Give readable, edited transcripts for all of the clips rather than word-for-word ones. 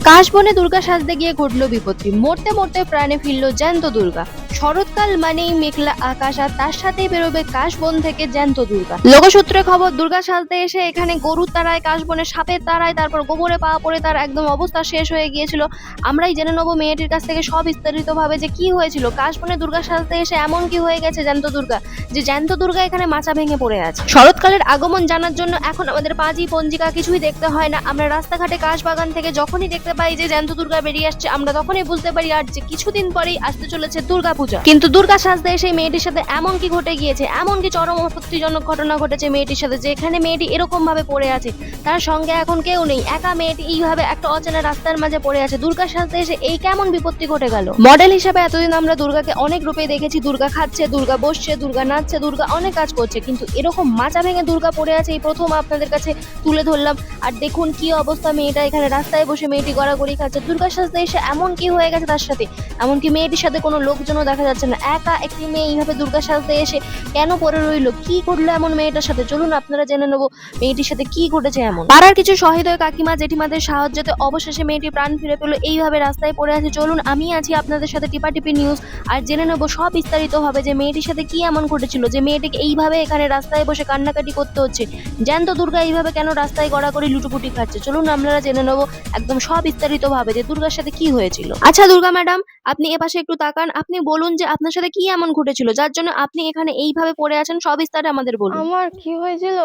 কাশবনে দুর্গা সাজতে গিয়ে ঘটল বিপত্তি, মরতে মরতে প্রাণে ফিরল জ্যান্ত দুর্গা। শরৎকাল মানেই মেঘলা আকাশ, আর তার সাথেই বেরোবে কাশবন থেকে জ্যান্ত দুর্গা। লোকসূত্রে খবর, দুর্গা সাজতে এসে এখানে গরুর তাড়ায়, কাশবনে সাপের তাড়ায়, তারপর গোবরে পা পড়ে তার একদম অবস্থা শেষ হয়ে গিয়েছিল। আমরাই জেনে নেবো মেয়েটির কাছ থেকে সব বিস্তারিত ভাবে যে কি হয়েছিল। কাশবনে দুর্গা সাজতে এসে এমন কি হয়ে গেছে জ্যান্ত দুর্গা, যে জ্যান্ত দুর্গা এখানে মাচা ভেঙে পড়ে আছে। শরৎকালের আগমন জানার জন্য এখন আমাদের পাঁজি পঞ্জিকা কিছুই দেখতে হয় না। আমরা রাস্তাঘাটে কাশবাগান থেকে যখনই দেখতে পাই যে জ্যান্ত দুর্গা বেরিয়ে আসছে, আমরা তখনই বুঝতে পারি আর যে কিছুদিন পরেই আসতে চলেছে দুর্গা পূজা। কিন্তু দুর্গা সাজতে এসে মেয়েটির সাথে এমন কি ঘটে গিয়েছে, এমন কি চরম আপত্তিজনক ঘটনা ঘটেছে মেয়েটির সাথে, যে এখানে মেয়েটি এরকম ভাবে পড়ে আছে, তার সঙ্গে এখন কেউ নেই, একা মেয়েটি এইভাবে একটা অচেনা রাস্তার মাঝে পড়ে আছে। দুর্গা সাজতে এসে এই কেমন বিপত্তি ঘটে গেল। মডেল হিসেবে এতদিন আমরা দুর্গাকে অনেক রূপে দেখেছি, দুর্গা খাচ্ছে, দুর্গা বসছে, দুর্গা নাচছে, দুর্গা অনেক কাজ করছে, কিন্তু এরকম মাচা ভেঙে দুর্গা পড়ে আছে এই প্রথম আপনাদের কাছে তুলে ধরলাম। আর দেখুন কি অবস্থা, মেয়েটা এখানে রাস্তায় বসে মেয়েটি গড়াগড়ি খাচ্ছে। দুর্গা সাজতে এসে এমন কি হয়ে গেছে তার সাথে, এমনকি মেয়েটির সাথে কোনো লোকজনও দেখা যাচ্ছে না, একা একটি মেয়ে এইভাবে দুর্গা সাজতে এসে কেন পড়ে রইলো, কি করলো এমন মেয়েটার সাথে, চলুন আপনারা জেনে নেবো মেয়েটির সাথে কি ঘটেছে এমন। পাড়ার কিছু সহৃদয় কাকিমা জেঠিমাদের সাহায্যে অবশেষে মেয়েটি প্রাণ ফিরে পেলো, এইভাবে রাস্তায় পড়ে আছে। চলুন আমি আছি আপনাদের সাথে টিপাটিপি নিউজ, আর জেনে নেবো সব বিস্তারিত হবে যে মেয়েটির সাথে কি এমন ঘটেছিল যে মেয়েটিকে এইভাবে এখানে রাস্তায় বসে কান্নাকাটি করতে হচ্ছে। জ্যান্ত দুর্গা এইভাবে কেন রাস্তায় গড়াগড়ি লুটোপুটি খাচ্ছে, চলুন আপনারা জেনে নেবো একদম সব বিস্তারিত ভাবে যে দুর্গার সাথে কি হয়েছিল। আচ্ছা দুর্গা ম্যাডাম, আপনি এপাশে একটু তাকান, আপনি বলুন যে আপনার সাথে কি এমন ঘটেছিল যার জন্য আপনি এখানে এইভাবে পড়ে আছেন, সব বিস্তারে আমাদের বলুন। আমার কি হয়েছিল,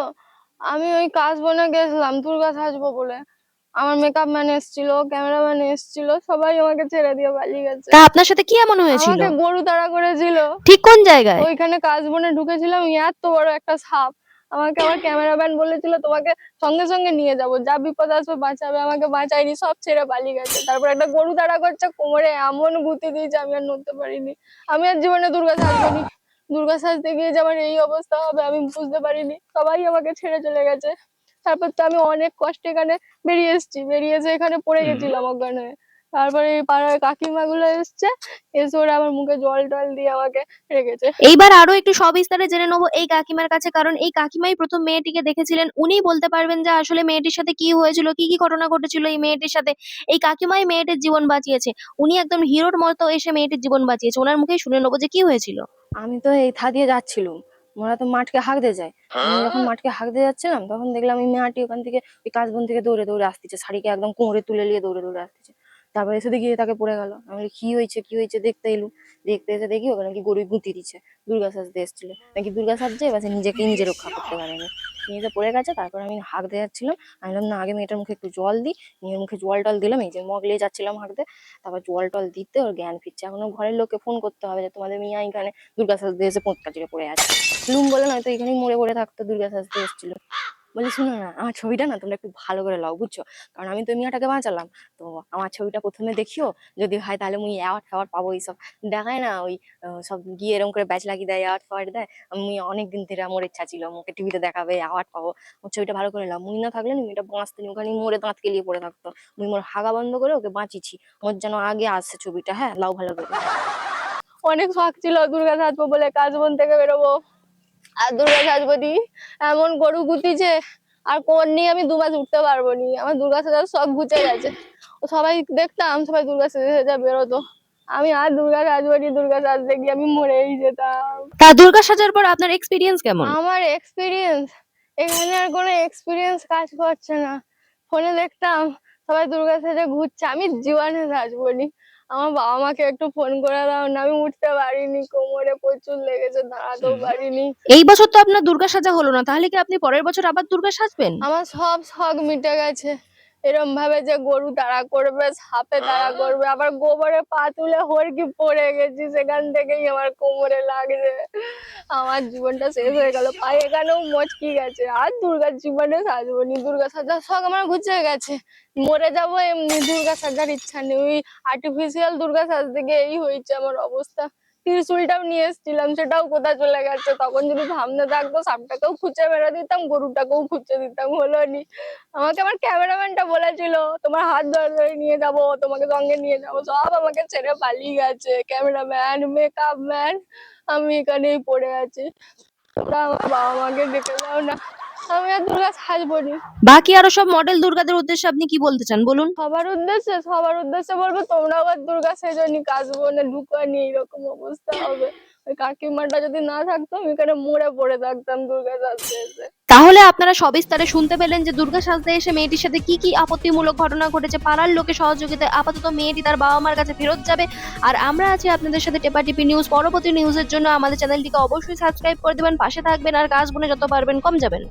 আমি ওই কাশবনে গেছিলাম দুর্গা সাজবো বলে। আমার মেকআপ ম্যান এসেছিল, ক্যামেরাম্যান এসেছিল, সবাই আমাকে ছেড়ে দিয়ে পালিয়ে গেছে। তা আপনার সাথে কি এমন হয়েছিল? আমাকে গরু তাড়া করেছিল। ঠিক কোন জায়গায়? ওইখানে কাশবনে ঢুকেছিলাম, এত বড় একটা সাপ। আমাকে আমার ক্যামেরাম্যান বলেছিল তোমাকে সঙ্গে সঙ্গে নিয়ে যাব, যা বিপদ আসবে বাঁচাবে, আমাকে বাঁচায়নি, সব ছেড়ে পালিয়ে গেছে। তারপর একটা গরু তাড়া করছে, কোমরে এমন গুঁতি দিয়েছে আমি আর নড়তে পারিনি। আমি আর জীবনে দুর্গা সাজবনি। দুর্গা সাজতে গিয়ে যে আমার এই অবস্থা হবে আমি বুঝতে পারিনি, সবাই আমাকে ছেড়ে চলে গেছে। তারপর তো আমি অনেক কষ্টে এখানে বেরিয়ে এসেছি, বেরিয়ে এসে এখানে পড়ে গেছিলাম ওখানে। তারপরে এই পাড়ার কাকিমা গুলো এসছে, এসে ওরা আমার মুখে জল টল দিয়ে আমাকে রেখেছে। এইবার আরো একটু সবিস্তারে জেনে নেবো এই কাকিমার কাছে, কারণ এই কাকিমাই প্রথম মেয়েটিকে দেখেছিলেন, উনিই বলতে পারবেন যে আসলে মেয়েটির সাথে কি হয়েছিল, কি কি ঘটনা ঘটেছিল এই মেয়েটির সাথে। এই কাকিমাই মেয়েটির জীবন বাঁচিয়েছে, উনি একদম হিরোর মতো এসে মেয়েটির জীবন বাঁচিয়েছে। ওনার মুখেই শুনে নেবো যে কি হয়েছিল। আমি তো এই থা দিয়ে যাচ্ছিলুম, ওরা তো মাঠকে হাঁক দিয়ে যায়। আমি যখন মাঠকে হাঁক দিয়ে যাচ্ছিলাম তখন দেখলাম ওই মেয়েটি ওখান থেকে ওই কাশবন থেকে দৌড়ে দৌড়ে আসতেছে, শাড়িকে একদম কোমরে তুলে নিয়ে দৌড়ে দৌড়ে আসতেছে। তারপরে এসে দেখি তাকে পড়ে গেল। আমি বলি, কি হয়েছে কি হয়েছে, দেখতে এলুম। দেখতে এসে দেখি ওখানে নাকি গরুই গুঁতি দিচ্ছে। দুর্গা সাজতে এসেছিল নাকি, দুর্গা সাজছে, এবার সে নিজেকেই নিজে রক্ষা করতে পারেনি, নিজে পড়ে গেছে। তারপর আমি হাঁক দিয়ে যাচ্ছিলাম, আমি বললাম না আগে মেয়েটার মুখে একটু জল দিই। মেয়ের মুখে জল টল দিলাম, এই যে মগলে যাচ্ছিলাম হাঁকতে। তারপর জল টল দিতে ওর জ্ঞান ফিরছে। এখন ওর ঘরের লোককে ফোন করতে হবে যে তোমাদের মিয়া এখানে দুর্গা সাজতে এসে পোঁতকা চিড়ে পড়ে আছে। লুম বলে নয়তো এখানেই মরে পড়ে থাকতো, দুর্গা সাজতে এসেছিল। বলি শোনো না, আমার ছবিটা না তোমরা একটু ভালো করে লাও, বুঝছো? কারণ আমি তো মিয়াটাকে বাঁচালাম। তো আমার ছবিটা প্রথমে দেখিও, যদি হয় তাহলে মুই অ্যাওয়ার্ড ফ্যাওয়ার্ড পাবো। এইসব দেখায় না ওই সব গিয়ে এরকম করে ব্যাচ লাগিয়ে দেয়, অ্যাওয়ার্ড ফ্যাওয়ার্ড দেয়। আমি অনেকদিন থেকে আমার ইচ্ছা ছিল মুখে টিভিতে দেখাবে, অ্যাওয়ার্ড পাবো। ওর ছবিটা ভালো করে লাও, মুই না থাকলে না মেয়েটা বাঁচতে নি, ওখানে মরে দাঁত কেলিয়ে পড়ে থাকতো। মুই মোর হাগা বন্ধ করে ওকে বাঁচিয়েছি, ওর যেন আগে আসছে ছবিটা। হ্যাঁ লাও ভালো করে। অনেক শখ ছিল দুর্গা সাজবো বলে, কাশবন থেকে বেরোবো আর দুর্গা সাজবো দি। এমন গরু গুতিছে, আর কোন নিয়ে আমি 2 মাস উঠতে পারবো নি, আমার দুর্গা সাজার শখ ঘুচে গেছে। ও সবাই দেখতাম, সবাই দুর্গা সেজে সেজে বেরোতো, আমি আর দুর্গা সাজবো নি। দুর্গা সাজতে গিয়ে আমি মরেই যেতাম। তা দুর্গা সাজার পর আপনার এক্সপিরিয়েন্স কেমন? আমার এক্সপিরিয়েন্স, এখানে আর কোনো এক্সপিরিয়েন্স কাজ করছে না। ফোনে দেখতাম সবাই দুর্গা সেজে ঘুরছে, আমি জীবনে সাজবো নি। আমার বাবা মাকে একটু ফোন করে দাও না, আমি উঠতে পারিনি, কোমরে প্রচুর লেগেছে, দাঁড়াতেও পারিনি। এই বছর তো আপনার দুর্গা সাজা হলো না, তাহলে কি আপনি পরের বছর আবার দুর্গা সাজবেন? আমার সব শখ মিটে গেছে। এরম ভাবে যে গরু তাড়া করবে, সাপে তাড়া করবে, আবার গোবরে পা তুলে হড়কি পড়ে গেছি, সেখান থেকেই আমার কোমরে লাগছে। আমার জীবনটা শেষ হয়ে গেল, পায়ে এখানেও মচকি গেছে। আর দুর্গার জীবনে সাজবো নি, দুর্গা সাজার শখ আমার ঘুচে গেছে। মরে যাবো এমনি, দুর্গা সাজার ইচ্ছা নেই। ওই আর্টিফিশিয়াল দুর্গা সাজতে গিয়ে এই হয়েছে আমার অবস্থা। ত্রিশূলটাও নিয়ে এসেছিলাম, সেটাও কোথায় চলে গেছে। তখন যদি সামনে থাকতো সাপটাকেও খুঁচে মেরে দিতাম, গরুটাকেও খুঁচে দিতাম, হলো নি। আমাকে আমার ক্যামেরাম্যানটা বলেছিল তোমার হাত ধরে ধরে নিয়ে যাবো, তোমাকে সঙ্গে নিয়ে যাবো, সব আমাকে ছেড়ে পালিয়ে গেছে। ক্যামেরাম্যান, মেকআপ ম্যান, আমি এখানেই পড়ে আছি। তোমরা আমার বাবা মাকে ডেকে দাও না। আমি আর দুর্গা সাজবো নি। বাকি আরো সব মডেল দুর্গাদের উদ্দেশ্যে আপনি কি বলতে চান বলুন? সবার উদ্দেশ্যে বলবো, তোমরা আবার দুর্গা সেজনি, কাজবো না, ঢুকানি, এরকম অবস্থা হবে। ওই কাকিমাটা যদি না থাকতো আমি এখানে মরে পড়ে থাকতাম দুর্গা সাজতে এসে। তাহলে আপনারা সবিস্তারে শুনতে পেলেন যে দুর্গা সাজতে এসে মেয়েটির সাথে কি কি আপত্তিমূলক ঘটনা ঘটেছে। পাড়ার লোকের সহযোগিতায় আপাতত মেয়েটি তার বাবা মার কাছে ফেরত যাবে। আর আমরা আছি আপনাদের সাথে টেপাটিপি নিউজ। পরবর্তী নিউজের জন্য আমাদের চ্যানেলটিকে অবশ্যই সাবস্ক্রাইব করে দেবেন, পাশে থাকবেন আর কাজ বনে যত পারবেন কম যাবেন।